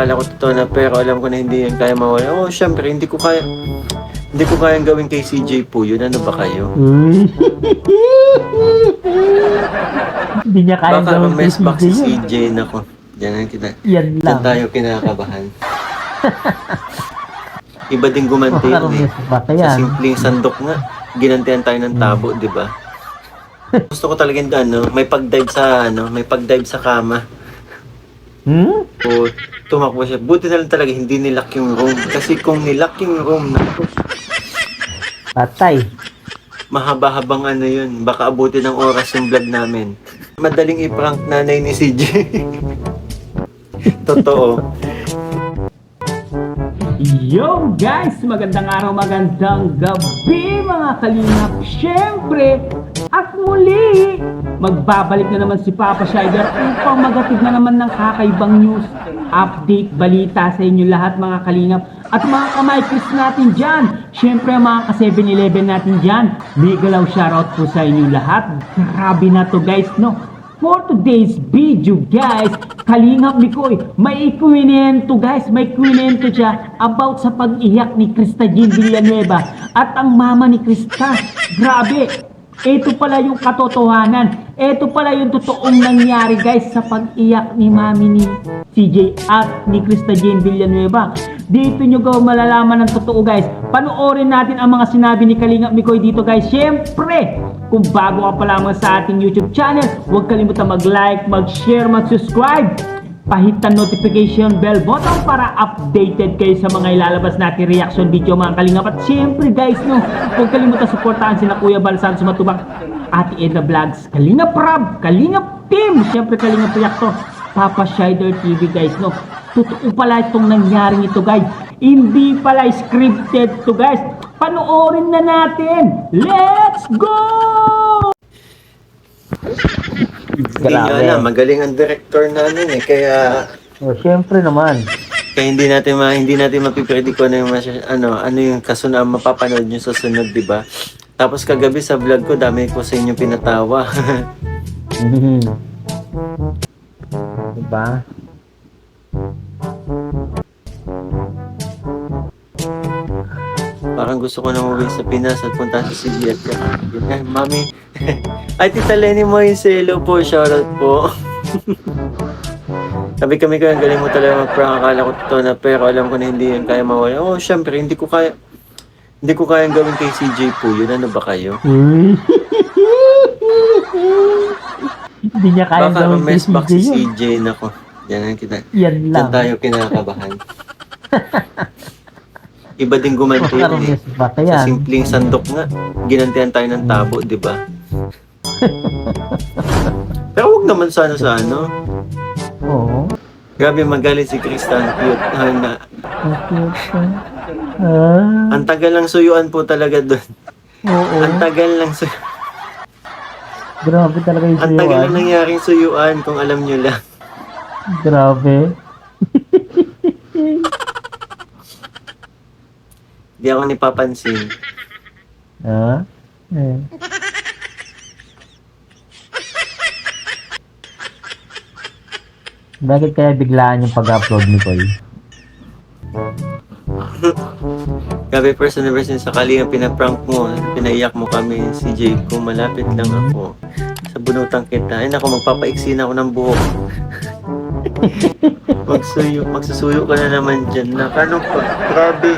akala ko totoo na, pero alam ko na hindi yan kaya mawala. Oh, syempre, hindi ko kayang gawin kay CJ po yun. Ano ba kayo? Hindi niya kaya Baka gawin kay mess back CJ si yun. CJ. Nako, Yan dyan lang. tayo kinakabahan. Iba din gumanti Parang yun eh. mess back Sa yan. simpleng sandok nga, ginantihan tayo ng tabo, di ba? Gusto ko talaga yung may pag-dive sa kama. Hmm? O tumakbo siya. Buti na lang talaga hindi nilock yung room. Kasi kung nilock yung room, naku, Patay. mahaba-habang ano yun. Baka abutin ng oras yung vlog namin. Madaling i-prank nanay ni CJ. Totoo. Yo guys! Magandang araw, magandang gabi mga kalingap. Siyempre, at muli, magbabalik na naman si Papa Shider upang magatid na naman ng kakaibang news, update, balita sa inyo lahat mga kalingap. At mga kamaykis natin dyan, siyempre mga ka-7-Eleven natin dyan, mega love shoutout po sa inyo lahat. Grabe na to guys, no? For today's video guys, Kalingap Mikoy, may kwento guys, may kwento siya about sa pag-iyak ni Krista Jean Villanueva at ang mama ni Krista. Grabe, ito pala yung katotohanan, ito pala yung totoong nangyari guys sa pag-iyak ni mami ni CJ at ni Krista Jean Villanueva. Dito nyo malalaman ng totoo guys. Panoorin natin ang mga sinabi ni Kalingap Mikoy dito guys. Siyempre, kung bago ka pa lamang sa ating YouTube channel, huwag kalimutan mag-like, mag-share, mag-subscribe. Pahit ang notification bell button para updated kayo sa mga ilalabas natin reaction video mga kalingap. At siyempre guys, no, huwag kalimutan supportahan sila Kuya Bal Santos Matubang, Ate Edna Vlogs, Kalingap Rab, Kalingap Team, siyempre Kalingap Reactor, Papa Shider TV guys, no. Totoo pala itong nangyaring ito guys. Hindi pala scripted to guys. Panoorin na natin. Let's go! Hindi nyo alam, magaling ang director namin eh. Kaya Siyempre naman. hindi natin mapipredict kung ano yung kasunod mapapanood nyo sa sunod, di ba? Tapos kagabi sa vlog ko, dami ko sa inyo pinatawa. Diba? Parang gusto ko na umuwi sa Pinas at punta sa CG at Mami. Ay, Tita Lenny Moise, hello po, shoutout po. Sabi ko, ang galing mo talaga mag-prank. Akala ko totoo na, pero alam ko na hindi yan kaya mawala. Oh, syempre, hindi ko kayang gawin kay CJ po yun. Ano ba kayo? Hindi niya kaya Baka gawin kay mess back CJ si yun. CJ. Nako, Yan dyan lang. tayo kinakabahan. Iba din gumanti Parang yun eh. mess back Sa yan. simpleng sandok nga, ginantihan tayo ng tabo, di ba? Pero huwag naman sana sa ano. Oo. Grabe magaling si Krista, ang cute. Ang tagal lang suyuan po talaga doon. Oo. Ang tagal lang Grabe talaga yung ang tagal lang suyuan. nangyaring suyuan kung alam nyo lang. Grabe. Di ako nipapansin. Ha? Eh. Bakit kaya biglaan yung pag-upload ni Koy? Grabe first anniversary sa Kalinga, pinaprank mo, pinaiyak mo kami, CJ ko, malapit lang ako. Sa bunutang kita. Ay naku, magpapaiksi na ako ng buhok. Magsusuyo ka na naman dyan. Ano pa? Grabe.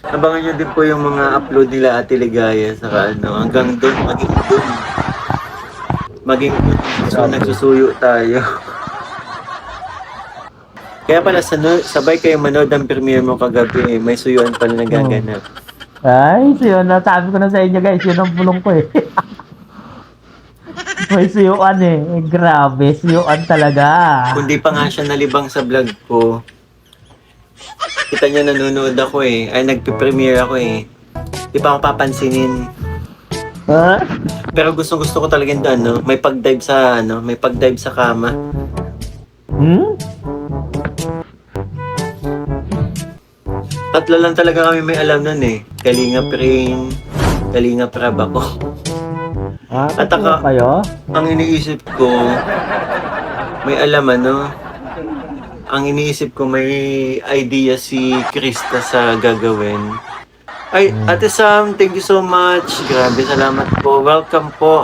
Abangan nyo din po yung mga upload nila Ate Ligaya sa hanggang doon, maging doon. So, nagsusuyo tayo. Kaya pala, sabay kayo manood ang premiere mo kagabi eh. May suyuan pala nagaganap. Ay, yun. Nasabi ko na sa inyo guys. Yun ang pulong ko eh. May suyuan eh. Grabe. Suyuan talaga. Kundi pa nga siya nalibang sa vlog ko. Kita niya nanonood ako eh. Ay, nagpe-premiere ako eh. Di pa ako papansinin. Ha? Pero gusto ko talaga yung may pag-dive sa kama. Hmm? Tatlo lang talaga kami may alam nun eh. Kalingap Rain, Kalingap Rab ako. At Tatlo kayo? Ang iniisip ko, may alam ang iniisip ko may idea si Krista sa gagawin. Ay, Ate Sam, thank you so much. Grabe, salamat po. Welcome po.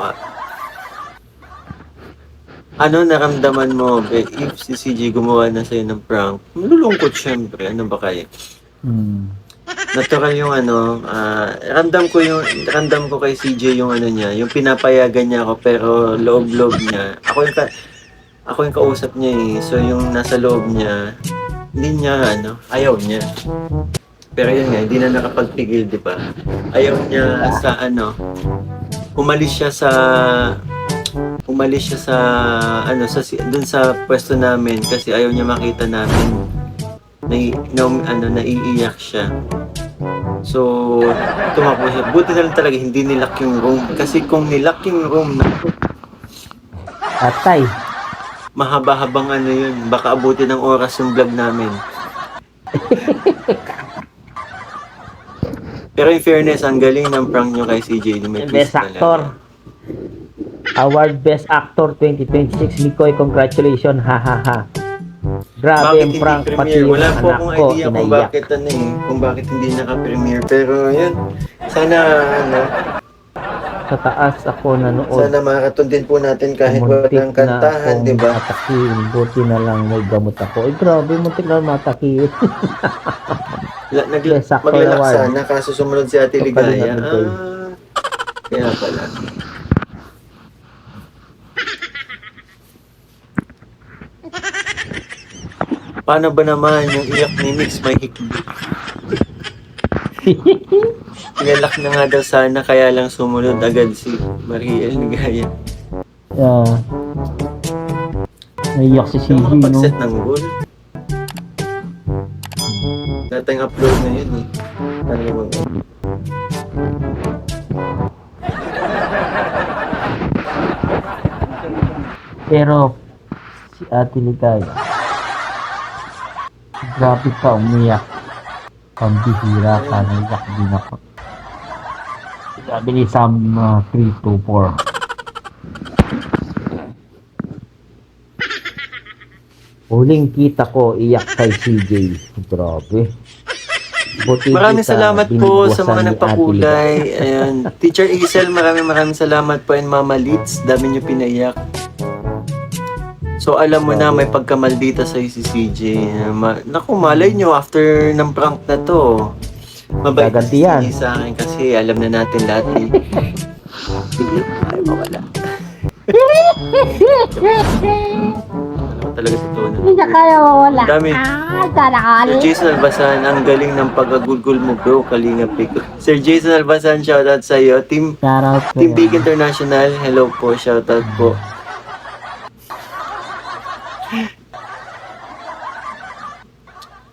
Ano naramdaman mo, Be, if si CJ gumawa na sa'yo ng prank? Malulungkot syempre. Ano ba kaya? Natural yung ramdam ko kay CJ yung ano niya, yung pinapayagan niya ako pero loob-loob niya. Ako yung kausap niya eh. So yung nasa loob niya, hindi niya ayaw niya. Pero yun nga, hindi na nakapagpigil, di ba? Ayaw niya sa umalis siya sa dun sa pwesto namin kasi ayaw niya makita namin naiiyak siya. So, tumakbo siya. Buti na lang talaga hindi nilock yung room. Kasi kung nilock yung room, Atay. mahaba-habang yun. Baka abutin ng oras yung vlog namin. Pero in fairness, ang galing ng prank nyo kay CJ. May twist Best Actor. Award Best Actor 2026. Mikoy, congratulations. Ha ha ha. Grabe ang prank pati yung Wala po anak akong ko. idea kung Inaiyak. bakit hindi naka-premiere. Pero yun, sana Sa taas ako nanood. sana makakatun din po natin kahit Muntik walang na kantahan, akong di ba? matakin. Buti na lang may gamot ako. Ay grabe, muntik na matakin. Yes, Actor Mag-relax Award. sana kaso sumunod si Ate Ito pa rin Ligaya. natin kayo. Kaya pala. Paano ba naman yung iyak ni Nix may hikbi? Pinalak na nga daw sana kaya lang sumunod agad si Mariel Ligaya. Naiyak si Yung CG, mga no? pag-set ng goal. Dating upload na yun eh. Ano bang Pero, si Ate Ligaya, grabe ka umiyak. Pambihira ka, naiyak din ako. Sabi ni Sam 324. Huling kita ko, iyak kay CJ. Grabe. Buti Maraming kita, salamat po sa binigwasan mga ni Ate nagpakulay. Ayan. Teacher Isel, maraming salamat po. And Mama Litz, dami niyo pinaiyak. So alam mo na may pagkamaldita sa si CJ. Naku, malay nyo after ng prank na to. Mabait na si Gaganti yan. CJ sa akin kasi alam na natin lahat eh. Hindi ay mawala. Alam talaga si Tono. Hindi na kayo wala. Dami. Tarakali. Sir Jason Albasan, ang galing ng pag-agulgul mo bro, Kalinga Pico. Sir Jason Albasan, shoutout sa iyo. Team Shoutout po. Big International, hello po, shoutout po.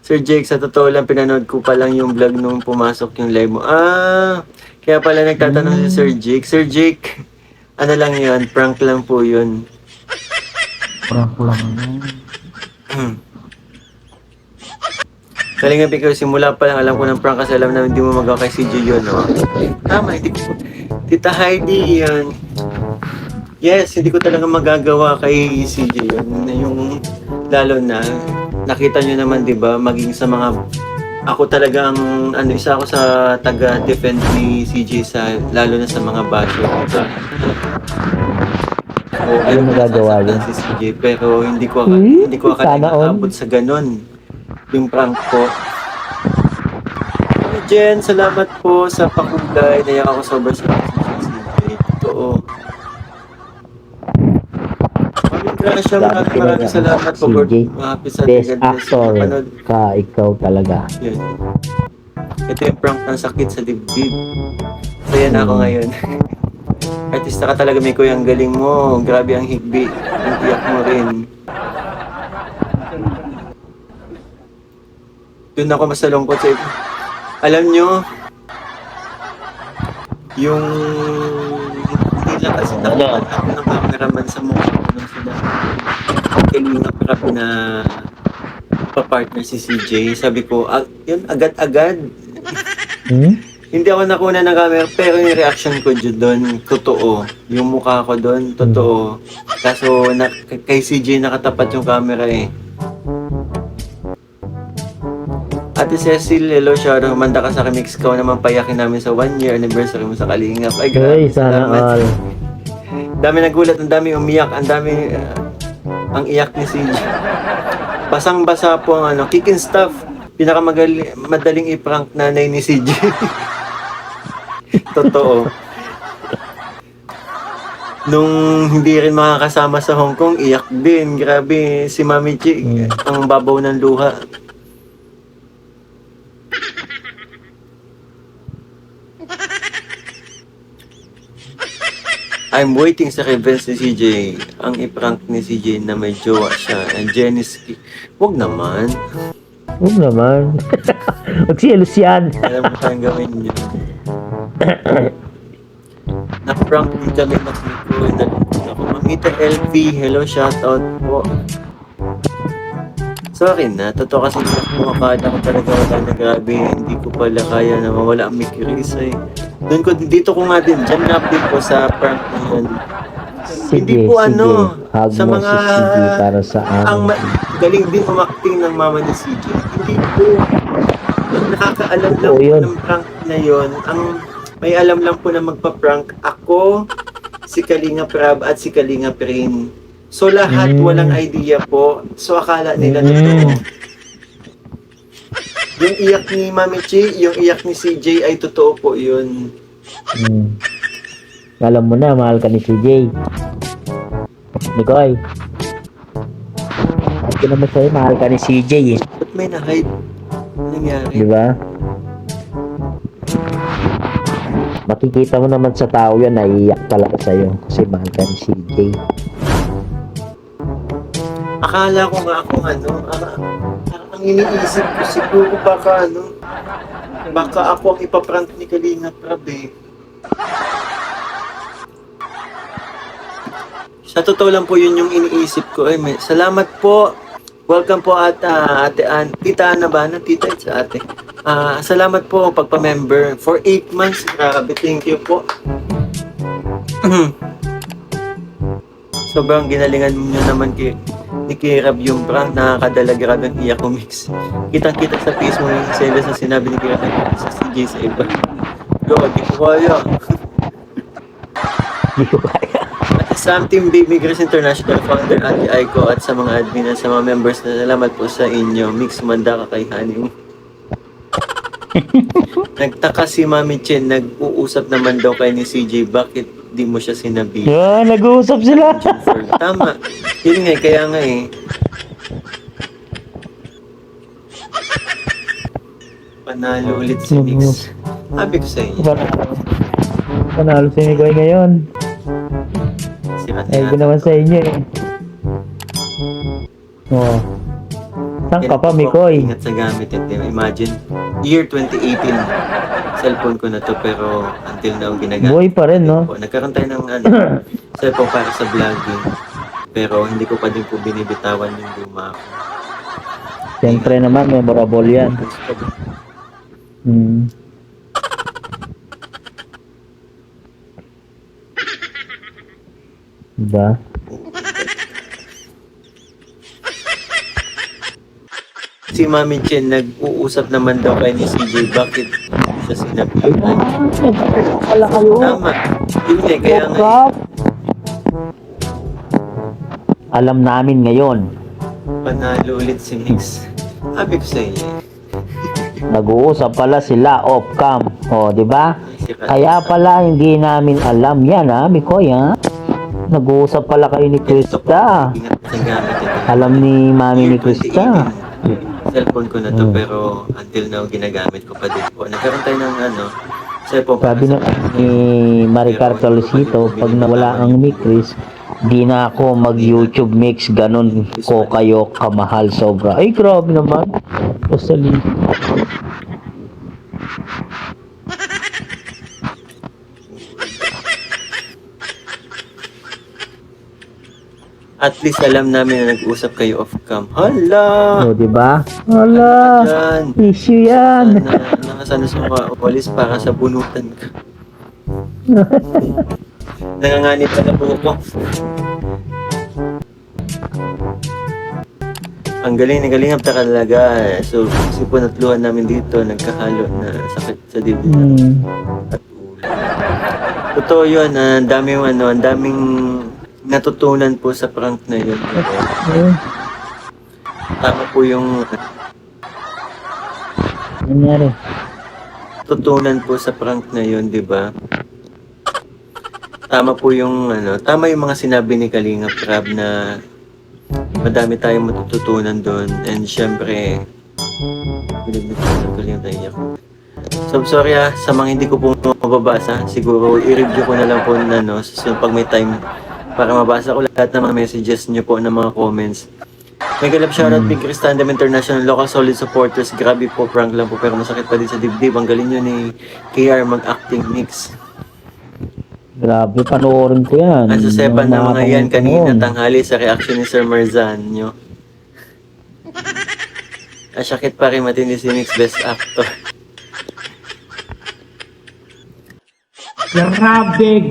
Sir Jake, sa totoo lang, pinanood ko pa lang yung vlog nung pumasok yung live mo. Kaya pala nagtatanong si Sir Jake. Sir Jake, ano lang yun, prank lang po yun. Prank lang. Kalinga Pico, simula pa lang alam ko ng prank kasi alam na hindi mo magawa kay CJ yun, no? Tama, hindi ko. Tita Heidi, yun. Yes, hindi ko talaga magagawa kay CJ yun. Yung, lalo na, nakita nyo naman, di ba, maging sa mga, ako talagang, isa ako sa taga-defend ni CJ sa, lalo na sa mga basher, di ba? Ano magagawa yun? Si CJ, pero hindi ko Sana all. akalain sa ganon. Yung prank ko. Jen, salamat po sa pakulay. Nayak ako sobrang sa CJ. Totoo. Maraming salamat po. CJ, Best Actor ka, ikaw talaga. Yun. Ito yung prank ng sakit sa dibdib. Saya na ako ngayon. Artista ka talaga, Mikoy. Ang galing mo. Grabe ang higbi. Ang iyak mo rin. Doon ako masalungkot sa ito. Alam nyo, yung hindi lang kasi nakuha ako ng cameraman sa mukha ko nung sila. Kalinga prap na pa-partner si CJ. Sabi ko, yun, agad-agad. Hindi ako nakuna ng camera, pero yung reaction ko doon, totoo. Yung mukha ko doon, totoo. Kaso, kay CJ nakatapat yung camera eh. Ate Cecil, hello, shoutout. Manda ka sa remix ko naman payakin namin sa 1-year anniversary mo sa Kalingap. Ay, grabe, Hey, sana salamat. all. Dami nagulat, ang dami umiyak, ang dami, ang iyak ni CJ. Basang-basa po ang kicking stuff. Madaling i-prank nanay ni CJ. Totoo. Nung hindi rin makakasama sa Hong Kong, iyak din. Grabe, si Mami Chi, ang babaw ng luha. I'm waiting sa revenge ni CJ. Ang i-prank ni CJ na may jowa siya. And Jeniski. Huwag naman. Huwag naman. Magsiyalos yan. Alam mo saan gawin niyo. Na-prank din kami ng Nico. Nalungkot ako. Mamita LV. Hello, shoutout po. Sorry na. Totoo kasi kumakala ko talaga wala na grabe. Hindi ko pala kaya na mawala ang Mickey's eh. Dito ko nga din. Diyan na din po sa prank na yun. Hindi po Hug sa mo mga si CJ para sa ang amin. galing din umakting ng mama ni CJ. Hindi po. Ang nakakaalam lang Oo, po yun. ng prank na yon. Ang may alam lang po na magpa-prank ako, si Kalinga Prab at si Kalinga Prin. So lahat walang idea po. So akala nila totoo. Yung iyak ni Mami Chi, yung iyak ni CJ ay totoo po yun. Alam mo na, mahal ka ni CJ. Nikoy. At naman sa'yo, mahal ka ni CJ eh. Ba't may na-hide? Nangyari? Di ba? Makikita mo naman sa tao yan, naiiyak talaga sa'yo kasi mahal ka ni CJ. Akala ko nga ako ang iniisip ko siguro baka ako ang ipaprank ni Kalinga Prab eh. Sa totoo lang po yun yung iniisip ko. Ay, salamat po. Welcome po at ate Tita Ana ba? Tita, it's ate. Salamat po pagpa-member for 8 months. Grabe, thank you po. Sobrang ginalingan nyo naman ni Kirab yung prank. Nakakadala, grabe ang iyak ko mix. Kitang-kita sa Facebook yung selos na sinabi ni Kirab sa CJ sa iba. Yo, di ko kaya. Hindi ko kaya. At sa Team Baby Grace International founder Ate Aiko at sa mga admin at sa mga members na salamat po sa inyo. Mix manda ka kay Haning. Nagtaka si Mami Chen, nag-uusap naman daw kay ni CJ, bakit di mo siya sinabi? Yan, nag-uusap sila. Tama. Yun nga, kaya nga eh. Panalo ulit si Mix. Sabi ko sa inyo. Panalo si Mikoy ngayon. Si Ate Ay, ko Ate. naman sa inyo eh. Oh. Saan ka pa, Mikoy? Ingat sa gamit. Imagine, year 2018. Cellphone ko na to pero until now ginagamit. Buhay pa rin, no? Po. Nagkaroon tayo ng cellphone para sa vlogging. Pero hindi ko pa din po binibitawan yung luma ko. Siyempre naman, memorable yan. Hmm. Diba? Si Mami Chen, nag-uusap naman daw kay ni CJ, bakit siya sinabi? Wala kayo. Tama. Yun nga, kaya nga. Alam namin ngayon, Panalo ulit si Mix. Sabi ko sa inyo. nag-uusap pala sila off-cam. O, di ba? Si Kat- Kaya pala hindi namin alam yan, ha, Mikoy, ha? Nag-uusap pala kayo ni Krista. Ingat sa gamit ito. Alam ni mami ni Year Krista. 2018. Cellphone ko na to pero until now ginagamit ko pa din po. Nagkaroon tayo ng cellphone. Sabi na ni Maricar Tolisito, pag nawala ang Mikris, di na ako mag-YouTube mix, ganun ko kayo kamahal sobra. Ay, grabe naman. Pasali. At least alam namin na nag-usap kayo off-cam. Hala! O, di ba? Hala! Diyan! Issue yan. Nakasano sa mga walis para sa bunutan ka. Nanganganib pa na po ko. Ang galing ni Kalingap talaga. So, kasi po natluhan namin dito, nagkahalo na sakit sa dibdib at ulo. Totoo yun, ang daming natutunan po sa prank na yun. Tama po yung Nangyari. tutunan po sa prank na yun, di ba? Tama po yung tama yung mga sinabi ni Kalingap Rab na madami tayong matututunan doon. And syempre, so sorry sa mga hindi ko po mababasa. Siguro i-review ko na lang po na susunod pag may time para mabasa ko lahat ng mga messages nyo po, ng mga comments. May galap shoutout Big Chris Tandem International, local solid supporters. Grabe po, prank lang po pero masakit pa din sa dibdib. Ang galing nyo ni KR mag-acting mix. Grabe, panoorin ko yan. Ang susepan ng mga yan kanina panahon. tanghali sa reaction ni Sir Marzan nyo. Asyakit pa rin matindi si Mix Best Actor. Grabe.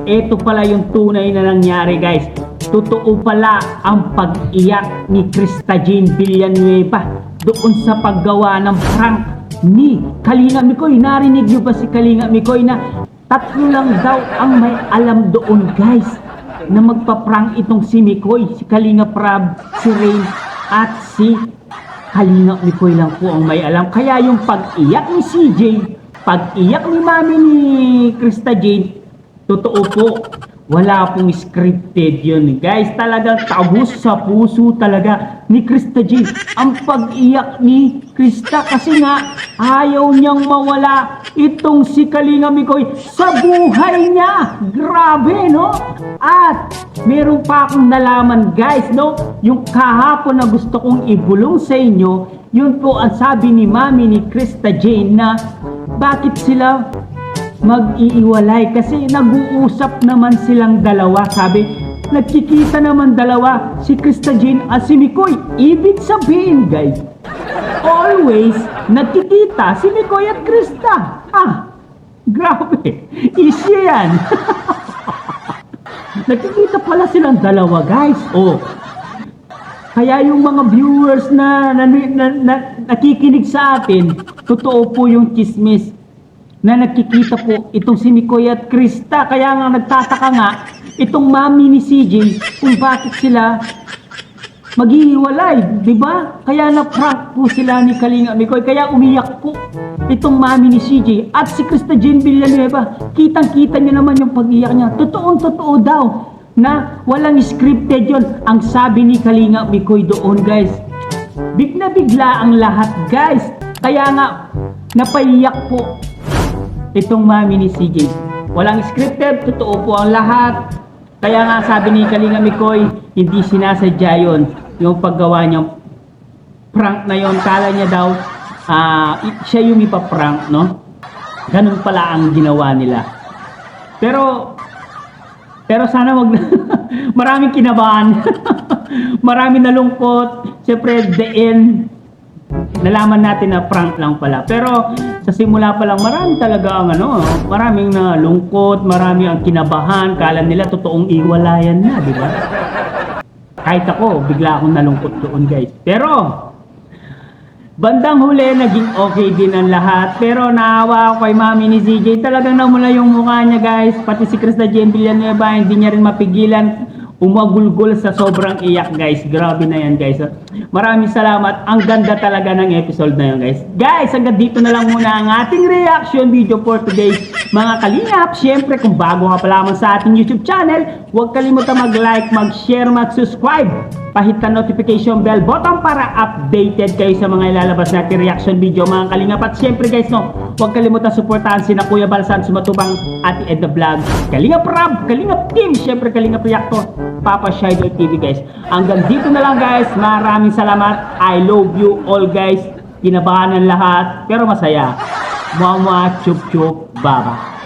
Ito pala yung tunay na nangyari, guys. Totoo pala ang pag-iyak ni Krista Jane Villanueva doon sa paggawa ng prank ni Kalinga Mikoy. Narinig niyo ba si Kalinga Mikoy na tatlo lang daw ang may alam doon, guys, na magpa-prank itong si Mikoy, si Kalinga Prab, si Rain at si Kalinga Mikoy lang po ang may alam. Kaya yung pag-iyak ni CJ, pag-iyak ni mami ni Krista Jane, totoo po, wala pong scripted yun, guys. Talagang tabos sa puso talaga ni Krista Jane ang pag-iyak ni Krista kasi nga ayaw niyang mawala itong si Kalinga Mikoy sa buhay niya. Grabe, no? At meron pa akong nalaman, guys, no? Yung kahapon na gusto kong ibulong sa inyo, yun po ang sabi ni mami ni Krista Jane na bakit sila mag-iiwalay kasi nag-uusap naman silang dalawa. Sabi, nagkikita naman dalawa si Krista Jane at si Mikoy. Ibig sabihin, guys, always nagkikita si Mikoy at Krista. Grabe, easy yan. Nagkikita pala silang dalawa, guys. Kaya yung mga viewers na nakikinig sa atin, totoo po yung chismis na nakikita po itong si Mikoy at Krista. Kaya nga nagtataka nga itong mami ni CJ kung bakit sila maghihiwalay, di ba? Kaya na-prank po sila ni Kalinga Mikoy. Kaya umiyak po itong mami ni CJ at si Krista Jane Villanueva. Kitang-kita niyo naman yung pag-iyak niya. Totoong-totoo daw na walang scripted yon ang sabi ni Kalinga Mikoy doon, guys. Bigla ang lahat, guys. Kaya nga napaiyak po itong mami ni CJ. Walang scripted, totoo po ang lahat. Kaya nga sabi ni Kalinga Mikoy, hindi sinasadya yun. Yung paggawa niyang prank na yon, kala niya daw siya yung ipaprank, no? Ganun pala ang ginawa nila. Pero sana wag na. Maraming kinabahan. Maraming nalungkot. Siyempre, the end, nalaman natin na prank lang pala. Pero sa simula pa lang, marami talaga ang maraming nalungkot, marami ang kinabahan. Kala nila totoong iwalayan na, di ba? Kahit ako, bigla akong nalungkot doon, guys. Pero bandang huli, naging okay din ang lahat. Pero naawa ako kay mami ni CJ. Talagang namula yung mukha niya, guys. Pati si Krista Jane Villanueva, hindi niya rin mapigilan umagulgol sa sobrang iyak, guys. Grabe na yan, guys. Maraming salamat. Ang ganda talaga ng episode na yun, guys. Guys, hanggang dito na lang muna ang ating reaction video for today, mga kalingap. Siyempre, kung bago ka pa lamang sa ating YouTube channel, huwag kalimutan mag-like, mag-share, mag-subscribe. Pahit ang notification bell button para updated kayo sa mga ilalabas natin reaction video, mga kalingap. At siyempre, guys, huwag kalimutan suportahan sina Kuya Balsan Sumatubang, Ate Ed the Vlog, Kalingap Rab, Kalingap Team, siyempre Kalingap Reactor, Papa Shider TV, guys. Hanggang dito na lang, guys. Maraming salamat. I love you all, guys. Kinabahan ng lahat, pero masaya. Chup chup, baba.